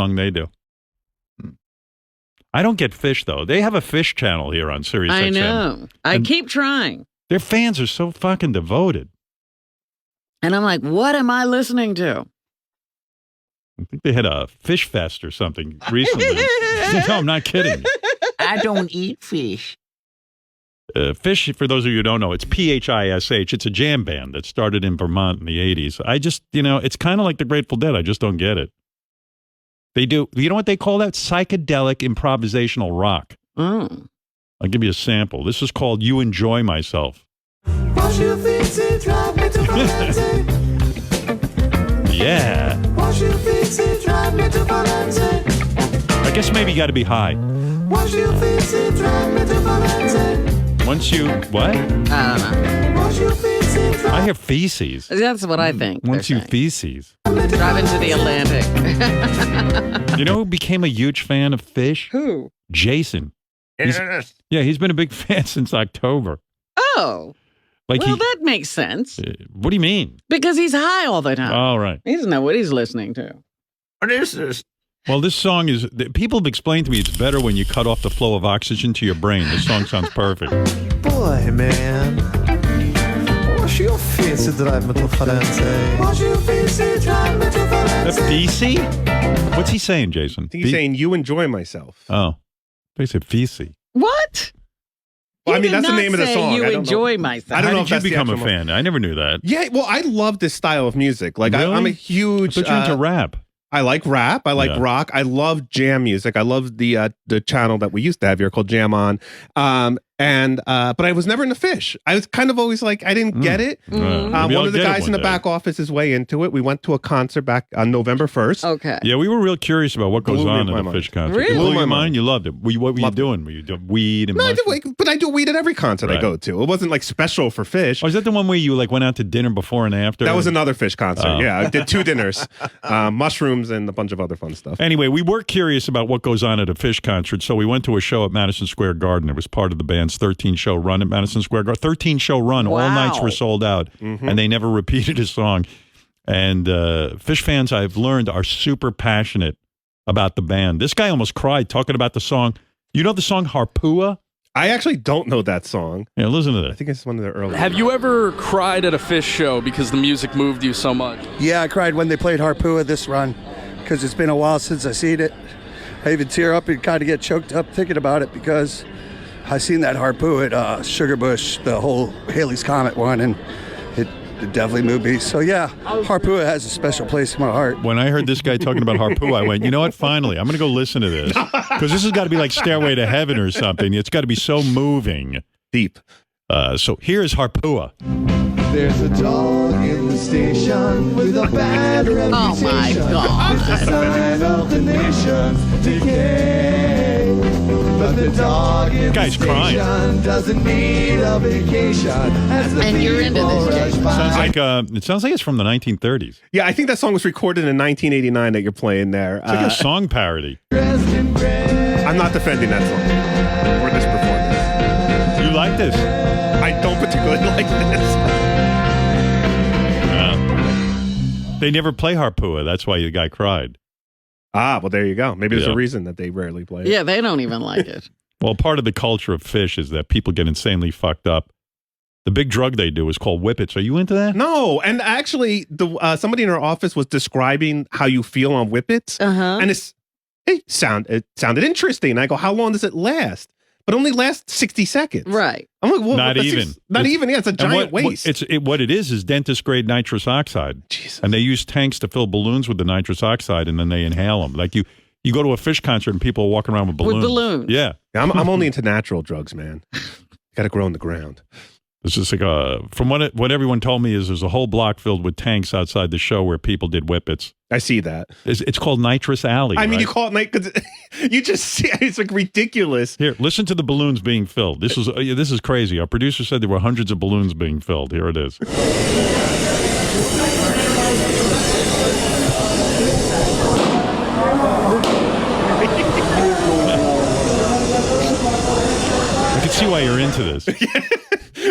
song they do. I don't get Phish, though. They have a Phish channel here on Sirius XM. I know. I keep trying. Their fans are so fucking devoted. And I'm like, what am I listening to? I think they had a Phish fest or something recently. No, I'm not kidding. I don't eat fish. Phish, for those of you who don't know, it's Phish. It's a jam band that started in Vermont in the 80s. I just, it's kind of like the Grateful Dead. I just don't get it. They do, you know what they call that? Psychedelic improvisational rock. Oh. I'll give you a sample. This is called You Enjoy Myself. Yeah. I guess maybe you got to be high. Once you, what? I don't know. I hear feces. That's what I think. Once you feces. Drive into the Atlantic. You know who became a huge fan of Phish? Who? Jason. Yeah, he's been a big fan since October. Oh. Like well, that makes sense. What do you mean? Because he's high all the time. Oh, right. He doesn't know what he's listening to. What is this? Well, this song is, people have explained to me it's better when you cut off the flow of oxygen to your brain. This song sounds perfect. Boy, man. Wash your face to drive me to Firenze. Wash your face to drive me to Firenze. That's BC? What's he saying, Jason? I think he's saying you enjoy myself. Oh. They said feces. What? Well, I mean, that's the name of the song. You I don't enjoy know. myself. I don't know How if did that's you the become a actual fan? I never knew that. Yeah, well, I love this style of music. Like, Really? I'm a huge... I thought you were into rap. I like rap. I like rock. I love jam music. I love the channel that we used to have here called Jam On. But I was never into Phish. I was kind of always like, I didn't get it. Maybe One I'll of the get it guys in the day. back office is way into it. We went to a concert back on November 1st. Okay. Yeah, we were real curious about what goes Blew on my at a mind. Phish concert. Really? It blew Blew my your mind? mind. You loved it. What were you Loved it. doing? Were you doing weed and No, mushrooms? but I do weed at every concert I Right. go to. It wasn't like special for Phish. Oh, is that the one where you went out to dinner before and after? That was another Phish concert. Oh. Yeah, I did 2 dinners, mushrooms and a bunch of other fun stuff. Anyway, we were curious about what goes on at a Phish concert, so we went to a show at Madison Square Garden. It was part of the band's 13-show run at Madison Square Garden. 13-show run. All Wow. nights were sold out, and they never repeated a song. And Phish fans, I've learned, are super passionate about the band. This guy almost cried talking about the song. You know the song Harpua? I actually don't know that song. Yeah, listen to I this. think it's one of the early. Have you ever cried at a Phish show because the music moved you so much? Yeah, I cried when they played Harpua this run because it's been a while since I seen it. I even tear up and kind of get choked up thinking about it because I seen that Harpua at Sugar Bush, the whole Haley's Comet one, and it definitely moved me. So yeah, Harpua has a special place in my heart. When I heard this guy talking about Harpua, I went, you know what? Finally, I'm going to go listen to this. Because this has got to be like Stairway to Heaven or something. It's got to be so moving. Deep. So here's Harpua. There's a dog in the station with a bad reputation. Oh my God. It's a sign of the nation's decay. But the dog in Guy's the crying. station doesn't need a vacation. As the And you're into people this, rush Jake. by. It sounds like it's from the 1930s. Yeah, I think that song was recorded in 1989 that you're playing there. It's like a song parody. Dressed in gray. I'm not defending that song or this performance. You like this? I don't particularly like this. They never play Harpua. That's why the guy cried. Well, there you go. Maybe there's Yeah. a reason that they rarely play it. Yeah, they don't even like it. Well, part of the culture of Phish is that people get insanely fucked up. The big drug they do is called whippets. Are you into that? No, and actually, somebody in our office was describing how you feel on whippets, and it sounded interesting. I go, how long does it last? But only lasts 60 seconds. Right. I'm like, well, Not that's even. Not even. Yeah, it's a And giant waste. What it is dentist grade nitrous oxide. Jesus. And they use tanks to fill balloons with the nitrous oxide, and then they inhale them. Like you go to a Phish concert and people are walking around with balloons. With balloons. Yeah. Yeah, I'm only into natural drugs, man. Got to grow in the ground. It's just like from what everyone told me is there's a whole block filled with tanks outside the show where people did whippets. I see that. It's called Nitrous Alley. I mean, right? you call it night because you just see it's like ridiculous. Here, listen to the balloons being filled. This is crazy. Our producer said there were hundreds of balloons being filled. Here it is. I can see why you're into this.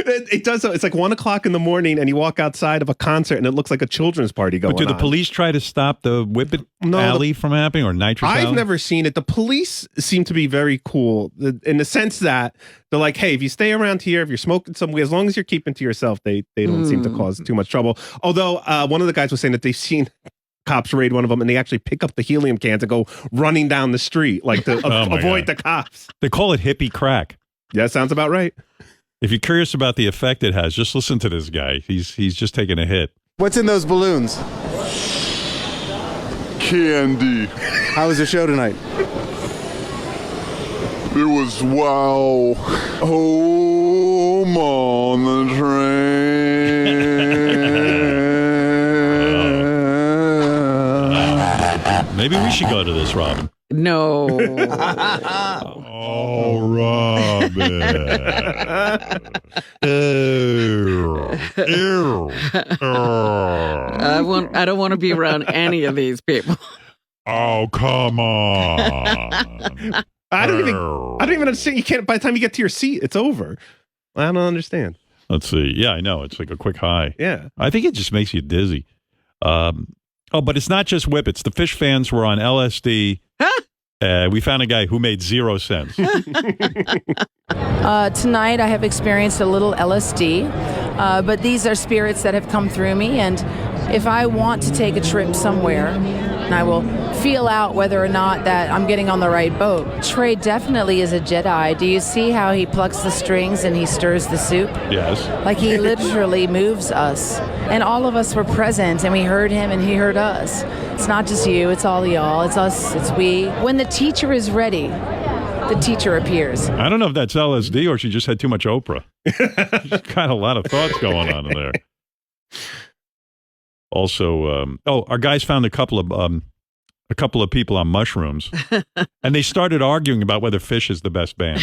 It does. It's like 1 o'clock in the morning, and you walk outside of a concert, and it looks like a children's party going on. But do the police try to stop the Whippet alley from happening, or nitrous alley? I've never seen it. The police seem to be very cool in the sense that they're like, hey, if you stay around here, if you're smoking somewhere, as long as you're keeping to yourself, they don't seem to cause too much trouble. Although one of the guys was saying that they've seen cops raid one of them, and they actually pick up the helium cans and go running down the street, like to avoid the cops. They call it hippie crack. Yeah, sounds about right. If you're curious about the effect it has, just listen to this guy. He's just taking a hit. What's in those balloons? Candy. How was the show tonight? It was wow. Home on the train. Maybe we should go to this, Robin. No. Oh, Robin. I don't want to be around any of these people. Oh, come on. I don't even understand. You can't. By the time you get to your seat, it's over. I don't understand. Let's see. Yeah, I know. It's like a quick high. Yeah. I think it just makes you dizzy. Oh, but it's not just Whippets. The Phish fans were on LSD. We found a guy who made 0 sense. Tonight I have experienced a little LSD, but these are spirits that have come through me, and if I want to take a trip somewhere, I will feel out whether or not that I'm getting on the right boat. Trey definitely is a Jedi. Do you see how he plucks the strings and he stirs the soup? Yes. Like he literally moves us. And all of us were present, and we heard him and he heard us. It's not just you, it's all y'all, it's us, it's we. When the teacher is ready, the teacher appears. I don't know if that's LSD or she just had too much Oprah. She's got a lot of thoughts going on in there. Also, our guys found a couple of people on mushrooms, and they started arguing about whether Phish is the best band.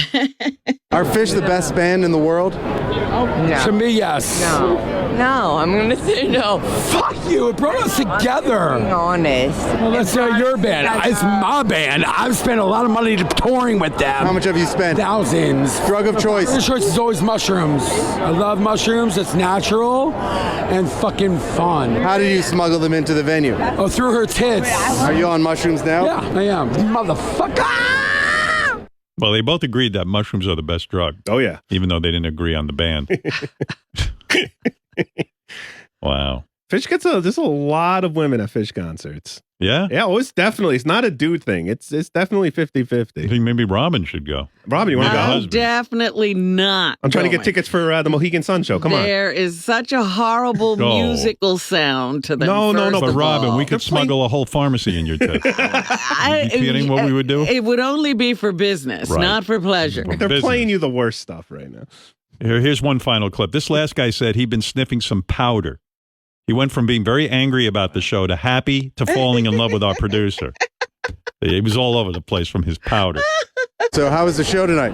Are Phish the best band in the world? No. To me, yes. No, I'm going to say no. Fuck you, it brought us together. Being honest. Well, that's not your band. It's my band. I've spent a lot of money touring with them. How much have you spent? Thousands. Drug of choice? The choice is always mushrooms. I love mushrooms. It's natural and fucking fun. How did you smuggle them into the venue? Oh, through her tits. Are you on mushrooms now? Yeah, I am. Motherfucker! Well, they both agreed that mushrooms are the best drug. Oh, yeah. Even though they didn't agree on the band. Wow. Phish there's a lot of women at Phish concerts. Yeah? Yeah, well, it's not a dude thing. It's definitely 50-50. I think maybe Robin should go. Robin, you want to go? Definitely not. I'm trying to get tickets for the Mohegan Sun show. Come on. There is such a horrible musical sound to them. No. But Robin, we could smuggle a whole pharmacy in your tits. Are you kidding what we would do? It would only be for business, not for pleasure. They're playing you the worst stuff right now. Here's one final clip. This last guy said he'd been sniffing some powder. He went from being very angry about the show to happy to falling in love with our producer. He was all over the place from his powder. So how was the show tonight?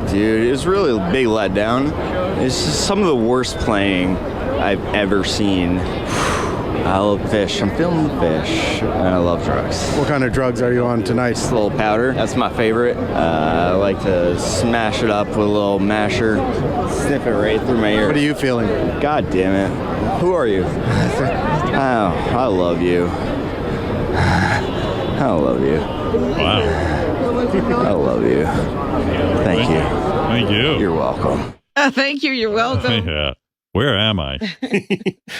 Dude, it was really a big letdown. It's just some of the worst playing I've ever seen. I love Phish. I'm feeling the Phish, and I love drugs. What kind of drugs are you on tonight? Just a little powder. That's my favorite. I like to smash it up with a little masher, sniff it right through my ear. What are you feeling? God damn it. Who are you? I love you. I love you. Wow. I love you. Thank you. Thank you. You're welcome. Thank you. You're welcome. Yeah. Where am I?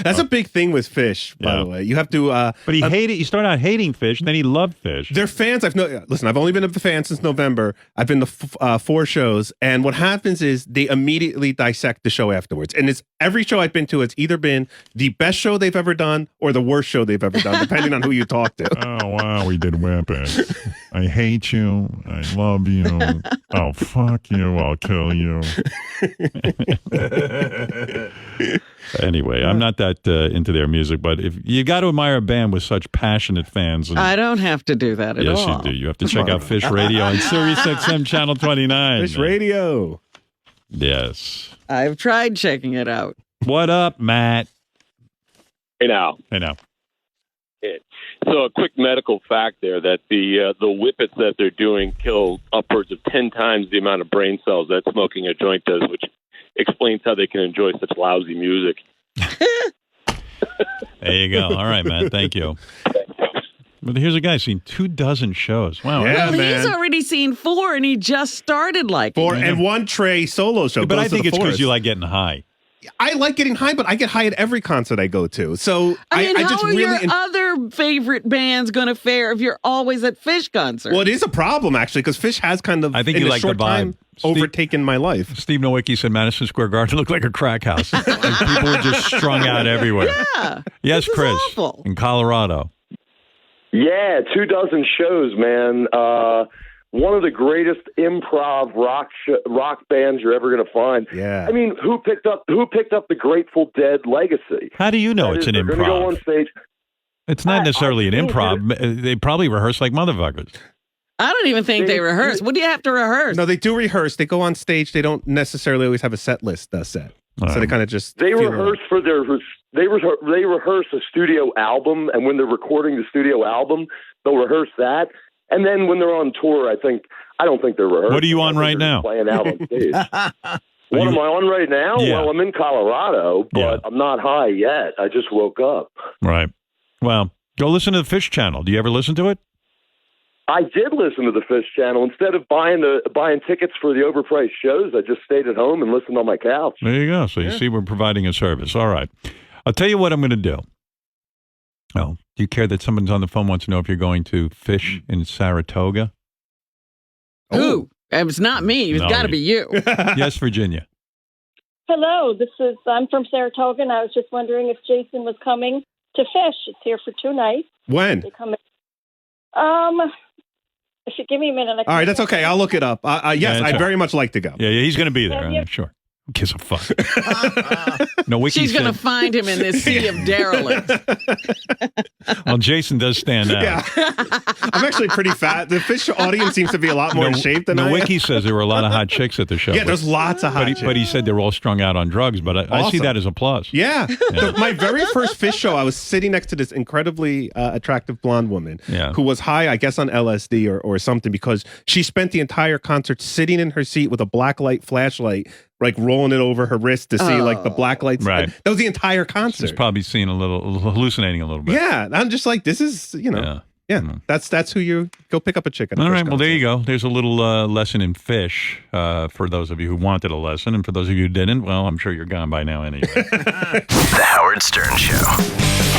That's a big thing with Phish, by the way. You have to. But he hated. He started out hating Phish, and then he loved Phish. They're fans. Listen, I've only been a fan since November. I've been to 4 shows, and what happens is they immediately dissect the show afterwards. And it's every show I've been to. It's either been the best show they've ever done or the worst show they've ever done, depending on who you talk to. Oh wow, we did Whippets. I hate you. I love you. Oh fuck you. I'll kill you. Anyway, I'm not that into their music, but if you got to admire a band with such passionate fans. And, I don't have to do that at all. yes, you do. You have to check out Phish Radio on Sirius XM Channel 29. Phish Radio. Yes. I've tried checking it out. What up, Matt? Hey now. Hey now. So a quick medical fact there that the whippets that they're doing kill upwards of 10 times the amount of brain cells that smoking a joint does, which explains how they can enjoy such lousy music. There you go. All right, man. Thank you. But here's a guy seen 24 shows. Wow. Yeah, Well, man. he's already seen 4, and he just started like 4 and 1 Trey solo show. But goes I think to the it's because forest. you like getting high. I like getting high, but I get high at every concert I go to. So I mean, I how just are really. your other favorite bands going to fare if you're always at Phish concerts? Well, it is a problem actually because Phish has kind of. I think in you a like the short time, vibe. Steve- overtaken my life. Steve Nowicki said Madison Square Garden looked like a crack house. Like people were just strung out everywhere. Yeah. Yes, This is Chris, awful. in Colorado. Yeah, 24 shows, man. One of the greatest improv rock bands you're ever going to find. Yeah. I mean, who picked up the Grateful Dead legacy? How do you know That it's is, an they're going to go on improv? stage. It's not necessarily an improv. They probably rehearse like motherfuckers. I don't even think they rehearse. What do you have to rehearse? No, they do rehearse. They go on stage. They don't necessarily always have a set list set. So they kind of just They feel rehearse for their they rehearse a studio album, and when they're recording the studio album, they'll rehearse that. And then when they're on tour, I don't think they're rehearsing. What are you on right now? Playing out on stage. What am I on right now? Yeah. Well, I'm in Colorado, but I'm not high yet. I just woke up. Right. Well, go listen to the Phish channel. Do you ever listen to it? I did listen to the Phish channel. Instead of buying tickets for the overpriced shows, I just stayed at home and listened on my couch. There you go. So you see we're providing a service. All right. I'll tell you what I'm going to do. Oh, do you care that someone's on the phone wants to know if you're going to Phish in Saratoga? Who? It's not me. It's No, got to be you. Yes, Virginia. Hello, I'm from Saratoga, and I was just wondering if Jason was coming to Phish. It's here for 2 nights. When? They come if you give me a minute. All right, that's okay. I'll look it up. Yes, Yeah, that's I'd right. very much like to go. Yeah, he's going to be there. Have you- I'm sure. Who gives a fuck? No, Wiki She's going to said- find him in this sea of derelicts. Well, Jason does stand out. Yeah. I'm actually pretty fat. The Phish audience seems to be a lot more in shape than I am. Wiki says there were a lot of hot chicks at the show. Yeah, there's lots of hot chicks. But he said they were all strung out on drugs, but I see Awesome. that as a plus. Yeah. My very first Phish show, I was sitting next to this incredibly attractive blonde woman who was high, I guess, on LSD or something, because she spent the entire concert sitting in her seat with a black light flashlight, like rolling it over her wrist to see like the black lights. Right. That was the entire concert. She's probably seeing hallucinating a little bit. Yeah. I'm just like, this is, yeah. That's who you go pick up a chicken. All right. Well, there you go. There's a little lesson in Phish for those of you who wanted a lesson. And for those of you who didn't, well, I'm sure you're gone by now anyway. The Howard Stern Show.